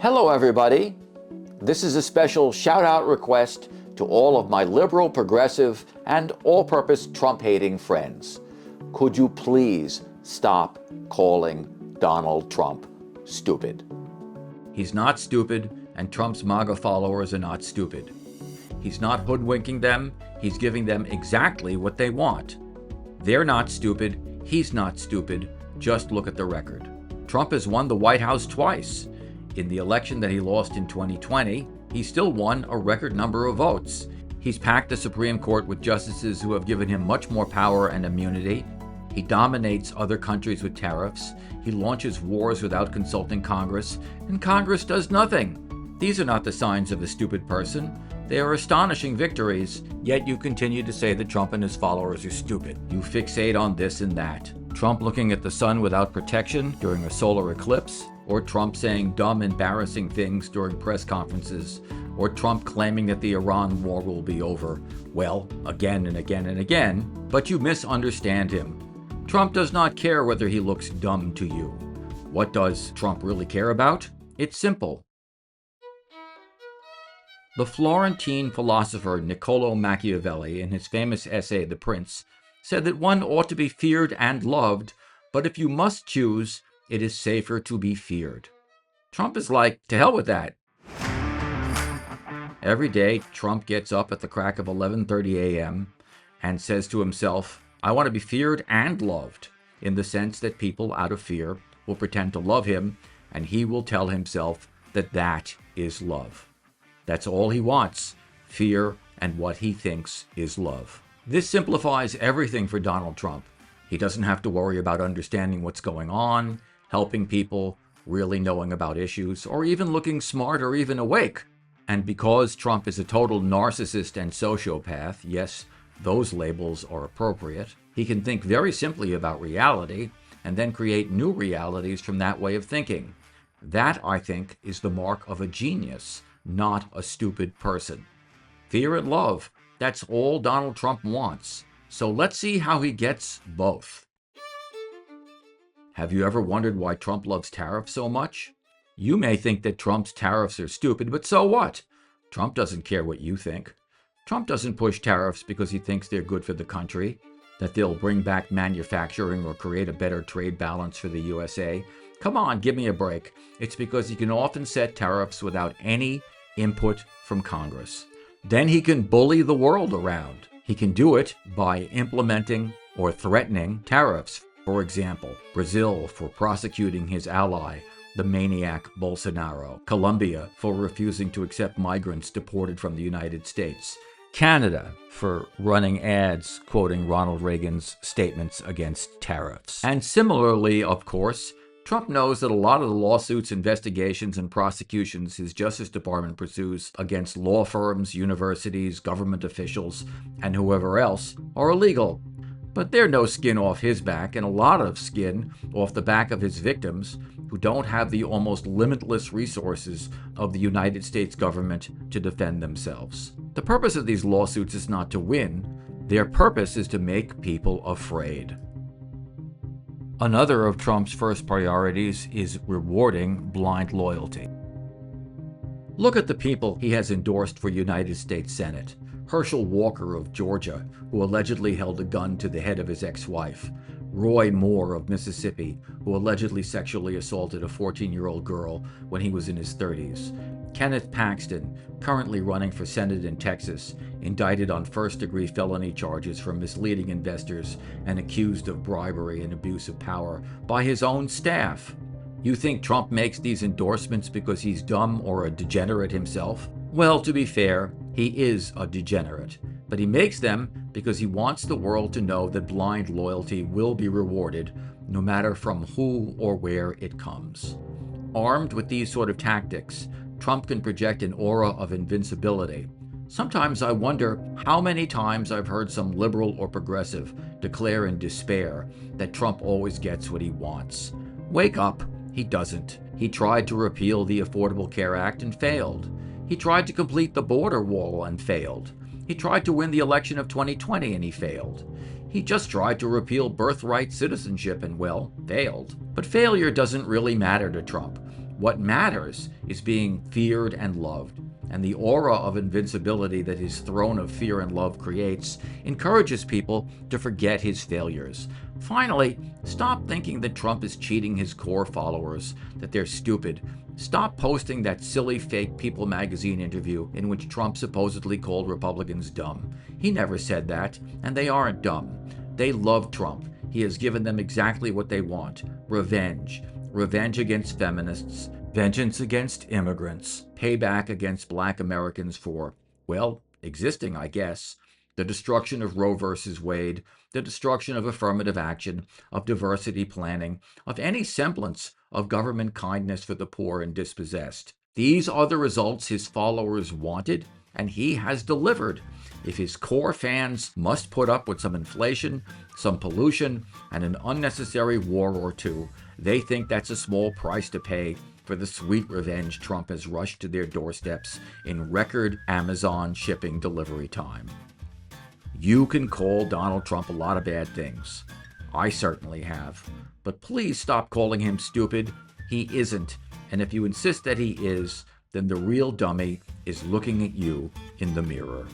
Hello, everybody. This is a special shout-out request to all of my liberal, progressive, and all-purpose Trump-hating friends. Could you please stop calling Donald Trump stupid? He's not stupid, and Trump's MAGA followers are not stupid. He's not hoodwinking them, he's giving them exactly what they want. They're not stupid, he's not stupid, just look at the record. Trump has won the White House twice. In the election that he lost in 2020, he still won a record number of votes. He's packed the Supreme Court with justices who have given him much more power and immunity. He dominates other countries with tariffs. He launches wars without consulting Congress, and Congress does nothing. These are not the signs of a stupid person. They are astonishing victories, yet you continue to say that Trump and his followers are stupid. You fixate on this and that. Trump looking at the sun without protection during a solar eclipse, or Trump saying dumb, embarrassing things during press conferences, or Trump claiming that the Iran war will be over, well, again and again and again, but you misunderstand him. Trump does not care whether he looks dumb to you. What does Trump really care about? It's simple. The Florentine philosopher Niccolò Machiavelli, in his famous essay The Prince, said that one ought to be feared and loved, but if you must choose, it is safer to be feared. Trump is like, to hell with that. Every day, Trump gets up at the crack of 11:30 a.m. and says to himself, I want to be feared and loved, in the sense that people out of fear will pretend to love him, and he will tell himself that that is love. That's all he wants, fear and what he thinks is love. This simplifies everything for Donald Trump. He doesn't have to worry about understanding what's going on, helping people, really knowing about issues, or even looking smart or even awake. And because Trump is a total narcissist and sociopath, yes, those labels are appropriate, he can think very simply about reality and then create new realities from that way of thinking. That, I think, is the mark of a genius, not a stupid person. Fear and love, that's all Donald Trump wants. So let's see how he gets both. Have you ever wondered why Trump loves tariffs so much? You may think that Trump's tariffs are stupid, but so what? Trump doesn't care what you think. Trump doesn't push tariffs because he thinks they're good for the country, that they'll bring back manufacturing or create a better trade balance for the USA. Come on, give me a break. It's because he can often set tariffs without any input from Congress. Then he can bully the world around. He can do it by implementing or threatening tariffs. For example, Brazil for prosecuting his ally, the maniac Bolsonaro. Colombia for refusing to accept migrants deported from the United States. Canada for running ads quoting Ronald Reagan's statements against tariffs. And similarly, of course, Trump knows that a lot of the lawsuits, investigations, and prosecutions his Justice Department pursues against law firms, universities, government officials, and whoever else are illegal. But they're no skin off his back, and a lot of skin off the back of his victims who don't have the almost limitless resources of the United States government to defend themselves. The purpose of these lawsuits is not to win. Their purpose is to make people afraid. Another of Trump's first priorities is rewarding blind loyalty. Look at the people he has endorsed for United States Senate. Herschel Walker of Georgia, who allegedly held a gun to the head of his ex-wife. Roy Moore of Mississippi, who allegedly sexually assaulted a 14-year-old girl when he was in his 30s. Kenneth Paxton, currently running for Senate in Texas, indicted on first-degree felony charges for misleading investors and accused of bribery and abuse of power by his own staff. You think Trump makes these endorsements because he's dumb or a degenerate himself? Well, to be fair, he is a degenerate, but he makes them because he wants the world to know that blind loyalty will be rewarded, no matter from who or where it comes. Armed with these sort of tactics, Trump can project an aura of invincibility. Sometimes I wonder how many times I've heard some liberal or progressive declare in despair that Trump always gets what he wants. Wake up, he doesn't. He tried to repeal the Affordable Care Act and failed. He tried to complete the border wall and failed. He tried to win the election of 2020 and he failed. He just tried to repeal birthright citizenship and, well, failed. But failure doesn't really matter to Trump. What matters is being feared and loved, and the aura of invincibility that his throne of fear and love creates encourages people to forget his failures. Finally, stop thinking that Trump is cheating his core followers, that they're stupid. Stop posting that silly fake People magazine interview in which Trump supposedly called Republicans dumb. He never said that, and they aren't dumb. They love Trump. He has given them exactly what they want: revenge. Revenge against feminists, vengeance against immigrants, payback against black Americans for, well, existing, I guess. The destruction of Roe versus Wade, the destruction of affirmative action, of diversity planning, of any semblance of government kindness for the poor and dispossessed. These are the results his followers wanted, and he has delivered. If his core fans must put up with some inflation, some pollution, and an unnecessary war or two, they think that's a small price to pay for the sweet revenge Trump has rushed to their doorsteps in record Amazon shipping delivery time. You can call Donald Trump a lot of bad things. I certainly have. But please stop calling him stupid. He isn't. And if you insist that he is, then the real dummy is looking at you in the mirror.